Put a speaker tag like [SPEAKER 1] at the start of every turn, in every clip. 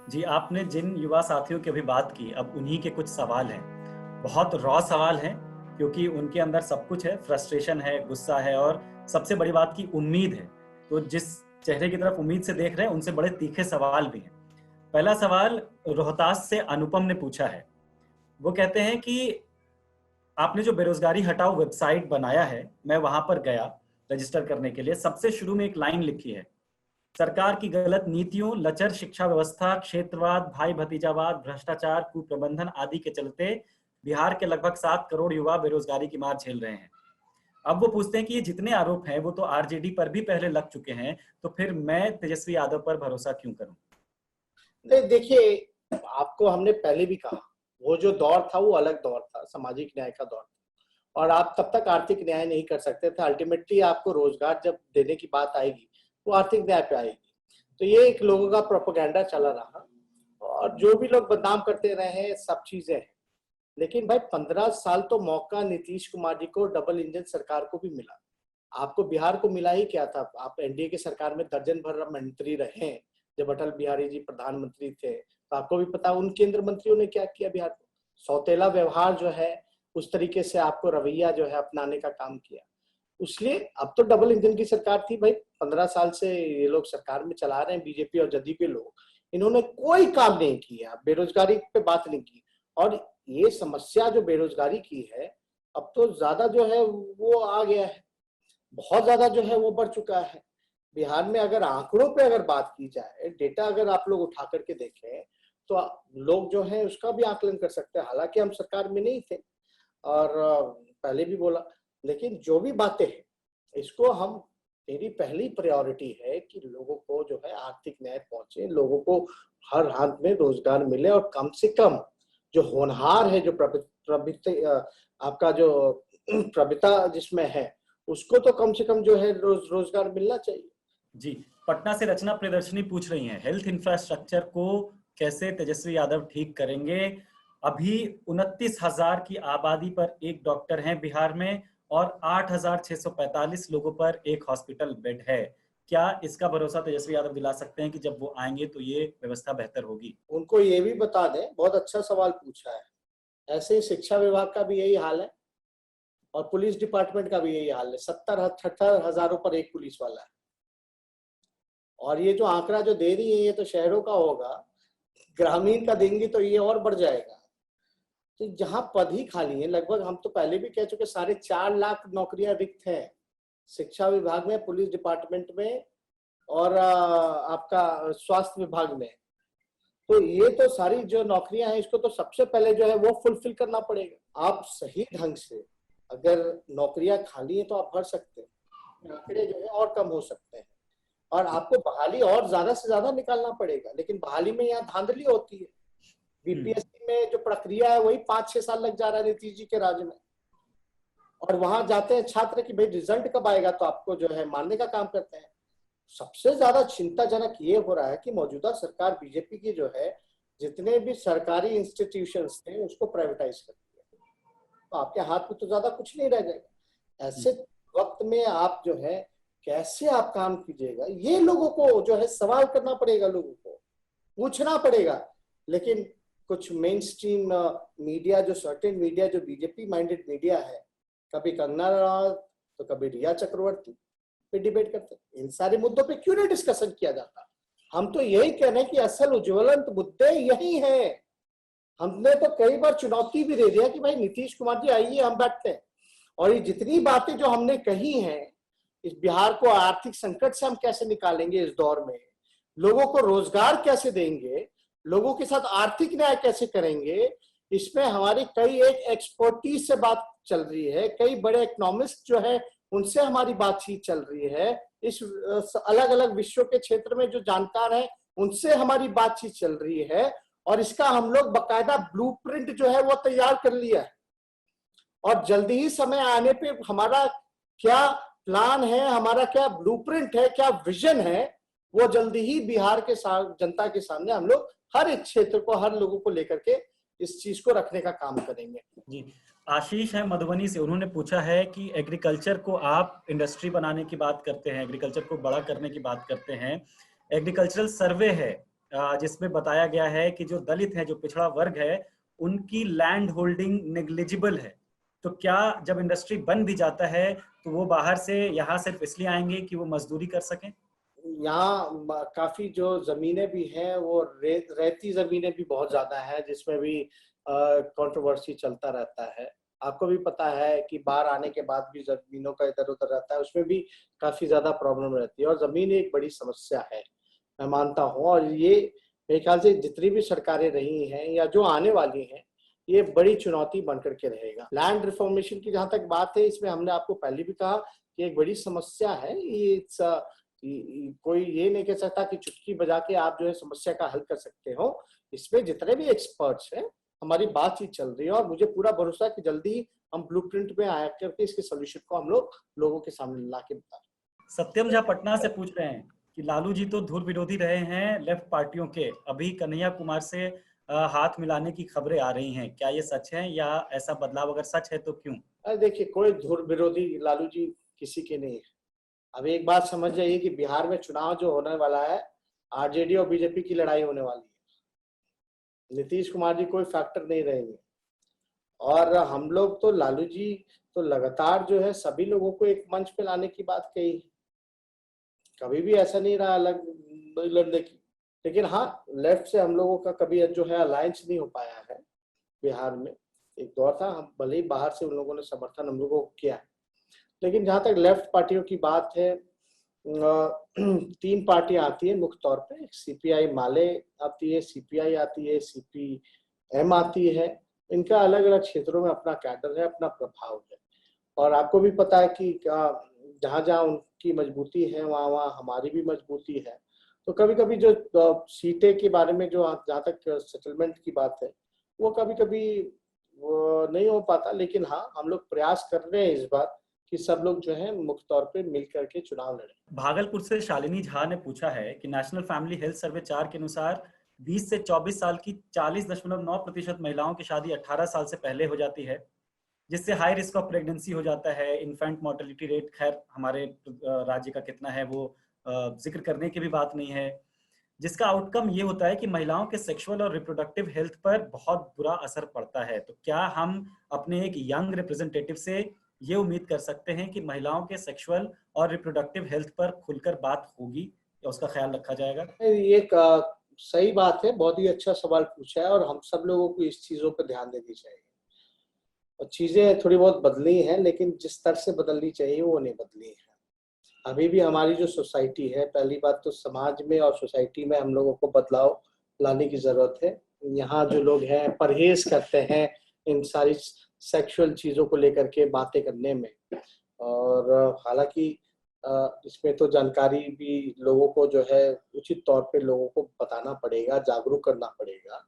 [SPEAKER 1] जी, आपने जिन युवा साथियों की अभी बात की, अब उन्हीं के कुछ सवाल हैं। बहुत रॉ सवाल हैं, क्योंकि उनके अंदर सब कुछ है, फ्रस्ट्रेशन है, गुस्सा है और सबसे बड़ी बात की उम्मीद है। तो जिस चेहरे की तरफ उम्मीद से देख रहे हैं, उनसे बड़े तीखे सवाल भी हैं। पहला सवाल रोहतास से अनुपम ने पूछा है। वो कहते हैं कि आपने जो बेरोजगारी हटाओ वेबसाइट बनाया है, मैं वहां पर गया रजिस्टर करने के लिए। सबसे शुरू में एक लाइन लिखी है, सरकार की गलत नीतियों, लचर शिक्षा व्यवस्था, क्षेत्रवाद, भाई भतीजावाद, भ्रष्टाचार, कुप्रबंधन आदि के चलते बिहार के लगभग 7 करोड़ युवा बेरोजगारी की मार झेल रहे हैं। अब वो पूछते हैं कि ये जितने आरोप हैं वो तो आरजेडी पर भी पहले लग चुके हैं, तो फिर मैं तेजस्वी यादव पर भरोसा क्यों करूं?
[SPEAKER 2] नहीं, देखिए, आपको हमने पहले भी कहा, वो जो दौर था वो अलग दौर था, सामाजिक न्याय का दौर था और आप तब तक आर्थिक न्याय नहीं कर सकते थे। अल्टीमेटली आपको रोजगार जब देने की बात आएगी वो आर्थिक न्याय पे आएगी। तो ये एक लोगों का प्रोपेगेंडा चला रहा और जो भी लोग बदनाम करते रहे सब चीजें हैं। लेकिन भाई 15 साल तो मौका नीतीश कुमार जी को, डबल इंजन सरकार को भी मिला। आपको बिहार को मिला ही क्या था? आप एनडीए की सरकार में दर्जन भर मंत्री रहे। जब अटल बिहारी जी प्रधानमंत्री थे तो आपको भी पता उन केंद्र मंत्रियों ने क्या किया बिहार को। सौतेला व्यवहार जो है, उस तरीके से आपको रवैया जो है अपनाने का काम किया। इसलिए अब तो डबल इंजन की सरकार थी भाई। 15 साल से ये लोग सरकार में चला रहे हैं, बीजेपी और जदयू के लोग। इन्होंने कोई काम नहीं किया, बेरोजगारी पे बात नहीं की। और ये समस्या जो बेरोजगारी की है, अब तो ज्यादा जो है वो आ गया है, बहुत ज्यादा जो है वो बढ़ चुका है। बिहार में अगर आंकड़ों पे अगर बात की जाए, डेटा अगर आप लोग उठा करके देखें तो लोग जो है उसका भी आकलन कर सकते हैं। हालांकि हम सरकार में नहीं थे और पहले भी बोला, लेकिन जो भी बातें हैं इसको हम, मेरी पहली प्रायोरिटी है कि लोगों को जो है आर्थिक न्याय पहुंचे, लोगों को हर हाथ में रोजगार मिले और कम से कम जो होनहार है, जो आपका जो प्रभिता जिसमें है, उसको तो कम से कम जो है रोजगार मिलना चाहिए।
[SPEAKER 1] जी, पटना से रचना प्रियदर्शनी पूछ रही हैं, हेल्थ इंफ्रास्ट्रक्चर को कैसे तेजस्वी यादव ठीक करेंगे? अभी 29,000 की आबादी पर एक डॉक्टर हैं बिहार में और 8,645 लोगों पर एक हॉस्पिटल बेड है। क्या इसका भरोसा तेजस्वी यादव दिला सकते हैं कि जब वो आएंगे तो ये व्यवस्था बेहतर होगी?
[SPEAKER 2] उनको ये भी बता दें, बहुत अच्छा सवाल पूछा है। ऐसे ही शिक्षा विभाग का भी यही हाल है और पुलिस डिपार्टमेंट का भी यही हाल है। 70-78 हजारों पर एक पुलिस वाला है। और ये जो आंकड़ा जो दे रही है ये तो शहरों का होगा, ग्रामीण का देंगे तो ये और बढ़ जाएगा। तो जहां पद ही खाली है, लगभग हम तो पहले भी कह चुके 4.5 लाख नौकरियां रिक्त हैं शिक्षा विभाग में, पुलिस डिपार्टमेंट में और आपका स्वास्थ्य विभाग में। तो ये तो सारी जो नौकरियां हैं इसको तो सबसे पहले जो है वो फुलफिल करना पड़ेगा। आप सही ढंग से अगर नौकरियां खाली है तो आप भर सकते हैं, आंकड़े जो है और कम हो सकते हैं और आपको बहाली और ज्यादा से ज्यादा निकालना पड़ेगा। लेकिन बहाली में यहाँ धांधली होती है। बीपीएससी में जो प्रक्रिया है वही 5-6 साल लग जा रहा है नीतीश जी के राज्य में। और वहां जाते हैं छात्र कि भाई रिजल्ट कब आएगा, तो आपको जो है मारने का काम करते हैं। सबसे ज्यादा चिंताजनक ये हो रहा है कि मौजूदा सरकार बीजेपी की जो है जितने भी सरकारी इंस्टीट्यूशंस थे उसको प्राइवेटाइज कर दिया। तो आपके हाथ में तो ज्यादा कुछ नहीं रह जाएगा। ऐसे वक्त में आप जो है कैसे आप काम कीजिएगा, ये लोगों को जो है सवाल करना पड़ेगा, लोगों को पूछना पड़ेगा। लेकिन कुछ मेन स्ट्रीम मीडिया, जो सर्टेन मीडिया, जो बीजेपी माइंडेड मीडिया है, कभी कंगना रनावत तो कभी रिया चक्रवर्ती पे डिबेट करते हैं। इन सारे मुद्दों पे क्यों नहीं डिस्कशन किया जाता? हम तो यही कह रहे हैं कि असल उज्ज्वलंत मुद्दे यही हैं। हमने तो कई बार चुनौती भी दे दिया कि भाई नीतीश कुमार जी आइए, हम बैठते हैं और ये जितनी बातें जो हमने कही हैं, इस बिहार को आर्थिक संकट से हम कैसे निकालेंगे, इस दौर में लोगों को रोजगार कैसे देंगे, लोगों के साथ आर्थिक न्याय कैसे करेंगे, इसमें हमारी कई एक एक्सपर्टीज से बात चल रही है, कई बड़े इकोनॉमिस्ट जो है उनसे हमारी बातचीत चल रही है। इस अलग अलग विषयों के क्षेत्र में जो जानकार हैं उनसे हमारी बातचीत चल रही है और इसका हम लोग बकायदा ब्लूप्रिंट जो है वो तैयार कर लिया है। और जल्दी ही समय आने पे हमारा क्या प्लान है, हमारा क्या ब्लूप्रिंट है, क्या विजन है, वो जल्दी ही बिहार के जनता के सामने हम लोग हर एक क्षेत्र को, हर लोगों को लेकर के इस चीज को रखने का काम करेंगे।
[SPEAKER 1] जी, आशीष है मधुबनी से, उन्होंने पूछा है कि एग्रीकल्चर को आप इंडस्ट्री बनाने की बात करते हैं, एग्रीकल्चर को बड़ा करने की बात करते हैं, एग्रीकल्चरल सर्वे है जिसमें बताया गया है कि जो दलित है, जो पिछड़ा वर्ग है, उनकी लैंड होल्डिंग नेग्लिजिबल है। तो क्या जब इंडस्ट्री बन भी जाता है तो वो बाहर से यहाँ सिर्फ इसलिए आएंगे कि वो मजदूरी कर सकें?
[SPEAKER 2] यहाँ काफी जो जमीनें भी हैं वो रेती जमीनें भी बहुत ज्यादा है, जिसमें भी कंट्रोवर्सी चलता रहता है। आपको भी पता है कि बाहर आने के बाद भी जमीनों का इधर उधर रहता है, उसमें भी काफी ज्यादा प्रॉब्लम रहती है और जमीन एक बड़ी समस्या है, मैं मानता हूँ। और ये मेरे ख्याल से जितनी भी सरकारें रही हैं या जो आने वाली हैं, ये बड़ी चुनौती बनकर के रहेगा। लैंड रिफॉर्मेशन की जहां तक बात है, इसमें हमने आपको पहले भी कहा कि एक बड़ी समस्या है ये। कोई ये नहीं कह सकता कि चुटकी बजा के आप जो है समस्या का हल कर सकते हो। इसमें जितने भी एक्सपर्ट्स हैं, हमारी बातचीत चल रही है और मुझे पूरा भरोसा है कि जल्दी ही हम ब्लूप्रिंट में आया करके इसके सोल्यूशन को हम लोगों के सामने ला के बता।
[SPEAKER 1] सत्यम झा पटना से पूछ रहे हैं कि लालू जी तो धुर विरोधी रहे हैं लेफ्ट पार्टियों के, अभी कन्हैया कुमार से हाथ मिलाने की खबरें आ रही हैं, क्या ये सच है या ऐसा बदलाव अगर सच है तो क्यों?
[SPEAKER 2] अरे देखिए, कोई धुर विरोधी लालू जी किसी के नहीं है। अब एक बात समझ जाइए कि बिहार में चुनाव जो होने वाला है, आरजेडी और बीजेपी की लड़ाई होने वाली है। नीतीश कुमार जी कोई फैक्टर नहीं रहेंगे। और हम लोग तो लालू जी तो लगातार जो है सभी लोगों को एक मंच पे लाने की बात कही, कभी भी ऐसा नहीं रहा अलग लड़ने की। लेकिन हाँ, लेफ्ट से हम लोगों का कभी जो है अलायंस नहीं हो पाया है बिहार में। एक दौर था, हम भले ही बाहर से उन लोगों ने समर्थन हम लोगों को किया, लेकिन जहां तक लेफ्ट पार्टियों की बात है, 3 पार्टियां आती है मुख्य तौर पे। सीपीआई माले आती है, सीपीआई आती है, सीपीएम आती है। इनका अलग अलग क्षेत्रों में अपना कैडर है, अपना प्रभाव है। और आपको भी पता है कि जहां जहां उनकी मजबूती है, वहां वहां हमारी भी मजबूती है। तो कभी कभी जो सीटें के बारे में जो जहां तक सेटलमेंट की बात है, वो कभी कभी वो नहीं हो पाता। लेकिन हाँ, हम लोग प्रयास कर रहे हैं इस बार कि सब लोग जो है मुख्य तौर पे मिल करके चुनाव लड़े।
[SPEAKER 1] भागलपुर से शालिनी झा ने पूछा है कि नेशनल फैमिली हेल्थ सर्वे 4 के अनुसार 20 से 24 साल की 40.9% महिलाओं की शादी 18 साल से पहले हो जाती है, जिससे हाई रिस्क ऑफ प्रेगनेंसी हो जाता है। इन्फेंट मोर्टेलिटी रेट खैर हमारे राज्य का कितना है वो जिक्र करने की भी बात नहीं है, जिसका आउटकम ये होता है कि महिलाओं के सेक्सुअल और रिप्रोडक्टिव हेल्थ पर बहुत बुरा असर पड़ता है। तो क्या हम अपने एक यंग रिप्रेजेंटेटिव से ये उम्मीद कर सकते हैं कि महिलाओं के सेक्सुअल और रिप्रोडक्टिव हेल्थ पर खुलकर बात होगी या उसका ख्याल रखा जाएगा?
[SPEAKER 2] ये एक सही बात है, बहुत ही अच्छा सवाल पूछा है और हम सब लोगों को इस चीजों पर ध्यान देनी चाहिए। और चीजें थोड़ी बहुत बदली हैं, लेकिन जिस स्तर से बदलनी चाहिए वो नहीं बदली है। अभी भी हमारी जो सोसाइटी है, पहली बात तो समाज में और सोसाइटी में हम लोगों को बदलाव लाने की जरूरत है। यहाँ जो लोग हैं परहेज करते हैं इन सारी सेक्सुअल चीजों को लेकर के बातें करने में। और हालांकि इसमें तो जानकारी भी लोगों को जो है उचित तौर पे लोगों को बताना पड़ेगा, जागरूक करना पड़ेगा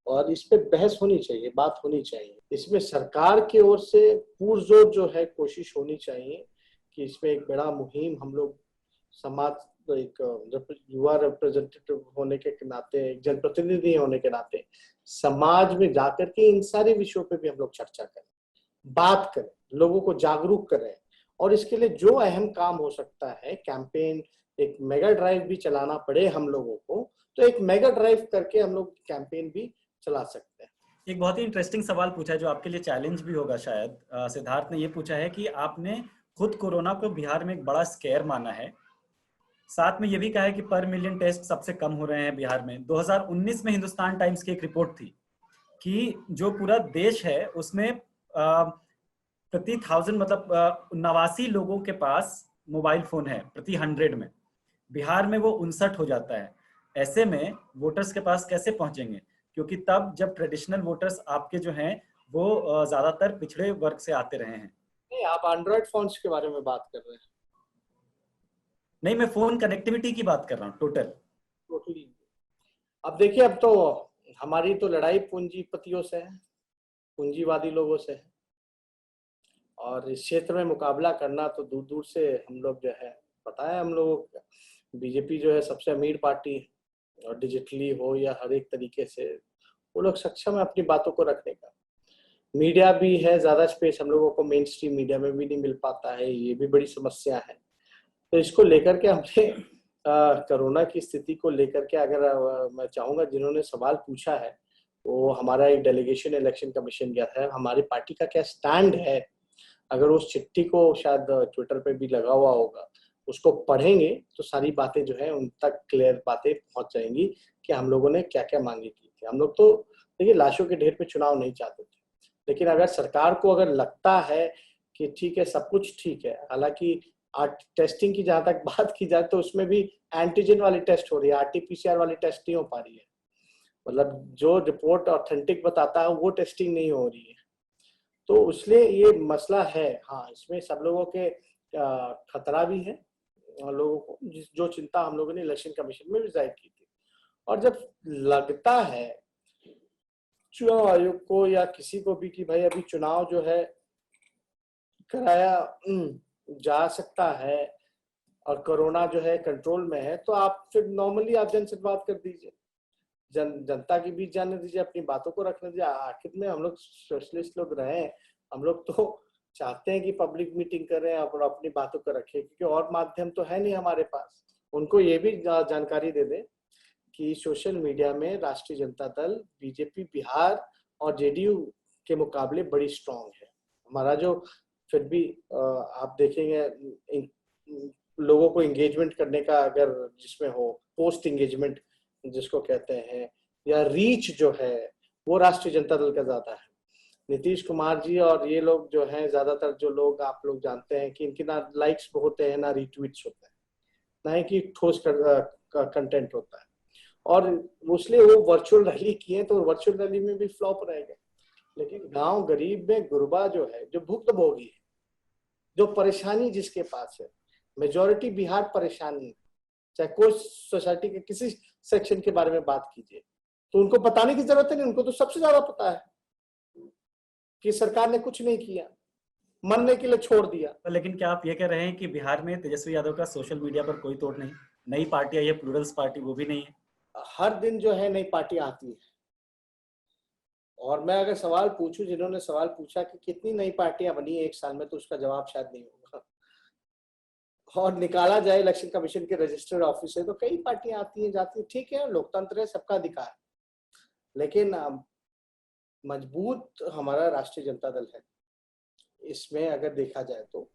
[SPEAKER 2] और इस पे बहस होनी चाहिए, बात होनी चाहिए। इसमें सरकार की ओर से पुरजोर जो है कोशिश होनी चाहिए कि इसमें एक बड़ा मुहिम हम लोग समाज, एक युवा रिप्रेजेंटेटिव होने के नाते, एक जनप्रतिनिधि होने के नाते समाज में जाकर के इन सारे विषयों पे भी हम लोग चर्चा करें, बात करें, लोगों को जागरूक करें। और इसके लिए जो अहम काम हो सकता है, कैंपेन, एक मेगा ड्राइव भी चलाना पड़े हम लोगों को, तो एक मेगा ड्राइव करके हम लोग कैंपेन भी चला सकते हैं।
[SPEAKER 1] एक बहुत ही इंटरेस्टिंग सवाल पूछा है जो आपके लिए चैलेंज भी होगा शायद। सिद्धार्थ ने ये पूछा है कि आपने खुद कोरोना को बिहार में एक बड़ा स्केयर माना है, साथ में ये भी कहा है कि पर मिलियन टेस्ट सबसे कम हो रहे हैं बिहार में। 2019 में हिंदुस्तान टाइम्स की एक रिपोर्ट थी कि जो पूरा देश है उसमें प्रति 1000 मतलब 89 लोगों के पास मोबाइल फोन है प्रति 100 में। बिहार में वो 59 हो जाता है। ऐसे में वोटर्स के पास कैसे पहुंचेंगे? क्योंकि तब जब ट्रेडिशनल वोटर्स आपके जो हैं वो ज्यादातर पिछड़े वर्ग से आते रहे हैं।
[SPEAKER 2] नहीं, आप एंड्रॉइड फोन्स के बारे में बात कर रहे हैं?
[SPEAKER 1] नहीं, मैं फोन कनेक्टिविटी की बात कर रहा हूँ टोटल।
[SPEAKER 2] अब देखिए, अब तो हमारी तो लड़ाई पूंजीपतियों से है, पूंजीवादी लोगों से है। और इस क्षेत्र में मुकाबला करना तो दूर दूर से हम लोग जो है, पता है हम लोगों को बीजेपी जो है सबसे अमीर पार्टी है और डिजिटली हो या हर एक तरीके से वो लोग सक्षम है अपनी बातों को रखने का। मीडिया भी है, ज्यादा स्पेस हम लोगों को मेन स्ट्रीम मीडिया में भी नहीं मिल पाता है, ये भी बड़ी समस्या है। तो इसको लेकर के हमने कोरोना की स्थिति को लेकर के अगर मैं चाहूंगा जिन्होंने सवाल पूछा है, वो हमारा एक डेलीगेशन इलेक्शन कमीशन गया था, हमारी पार्टी का क्या स्टैंड है, अगर उस चिट्ठी को शायद ट्विटर पे भी लगा हुआ होगा, उसको पढ़ेंगे तो सारी बातें जो है उन तक क्लियर बातें पहुंच जाएंगी कि हम लोगों ने क्या क्या मांगी की थी। हम लोग तो देखिए लाशों के ढेर पे चुनाव नहीं चाहते थे, लेकिन अगर सरकार को अगर लगता है कि ठीक है सब कुछ ठीक है, हालांकि टेस्टिंग की जहां तक बात की जाए तो उसमें भी एंटीजन वाली टेस्ट हो रही है, आरटीपीसीआर वाली टेस्ट नहीं हो पा रही है, मतलब जो रिपोर्ट ऑथेंटिक बताता है वो टेस्टिंग नहीं हो रही है, तो इसलिए ये मसला है। हाँ, इसमें सब लोगों के खतरा भी है, और लोगों को जो चिंता हम लोगों ने इलेक्शन कमीशन में भी जाहिर की थी। और जब लगता है चुनाव आयोग को या किसी को भी कि भाई अभी चुनाव जो है कराया जा सकता है और कोरोना जो है कंट्रोल में है, तो आप फिर नॉर्मली आप जन से बात कर दीजिए, जनता के बीच जाने दीजिए, अपनी बातों को रखने दीजिए। आखिर में हम लोग सोशलिस्ट लोग रहे हैं, हम लोग तो चाहते हैं कि पब्लिक मीटिंग करें और अपनी बातों को रखें, क्योंकि और माध्यम तो है नहीं हमारे पास। उनको ये भी जानकारी दे दें कि सोशल मीडिया में राष्ट्रीय जनता दल, बीजेपी बिहार और जेडीयू के मुकाबले बड़ी स्ट्रांग है। हमारा जो फिर भी आप देखेंगे लोगों को एंगेजमेंट करने का अगर जिसमें हो, पोस्ट एंगेजमेंट जिसको कहते हैं, या रीच जो है वो राष्ट्रीय जनता दल का ज्यादा है। नीतीश कुमार जी और ये लोग जो हैं, ज्यादातर जो लोग आप लोग जानते हैं कि इनके ना लाइक्स होते हैं ना रीट्वीट्स होते हैं, ना ही कि ठोस कंटेंट होता है। और इसलिए वो वर्चुअल रैली किए तो वर्चुअल रैली में भी फ्लॉप रह गए। लेकिन गांव गरीब में गुरबा जो है, जो भुक्तभोगी है, जो परेशानी जिसके पास है, मेजोरिटी बिहार परेशान है, चाहे कोई सोसाइटी के किसी सेक्शन के बारे में बात कीजिए तो उनको बताने की जरूरत नहीं, उनको तो सबसे ज्यादा पता है कि सरकार ने कुछ नहीं किया, मरने के लिए छोड़ दिया।
[SPEAKER 1] लेकिन क्या आप ये कह रहे हैं कि बिहार में तेजस्वी यादव का सोशल मीडिया पर कोई तोड़ नहीं? नई पार्टी आई है, प्लूरल्स पार्टी, वो भी नहीं है।
[SPEAKER 2] हर दिन जो है नई पार्टी आती है, और मैं अगर सवाल पूछूं, जिन्होंने सवाल पूछा कि कितनी नई पार्टियां बनी एक साल में, तो उसका जवाब शायद नहीं होगा। और निकाला जाए इलेक्शन कमीशन के रजिस्टर्ड ऑफिस से तो कई पार्टियां आती हैं जाती हैं, ठीक है, लोकतंत्र है, सबका अधिकार, लेकिन मजबूत हमारा राष्ट्रीय जनता दल है। इसमें अगर देखा जाए तो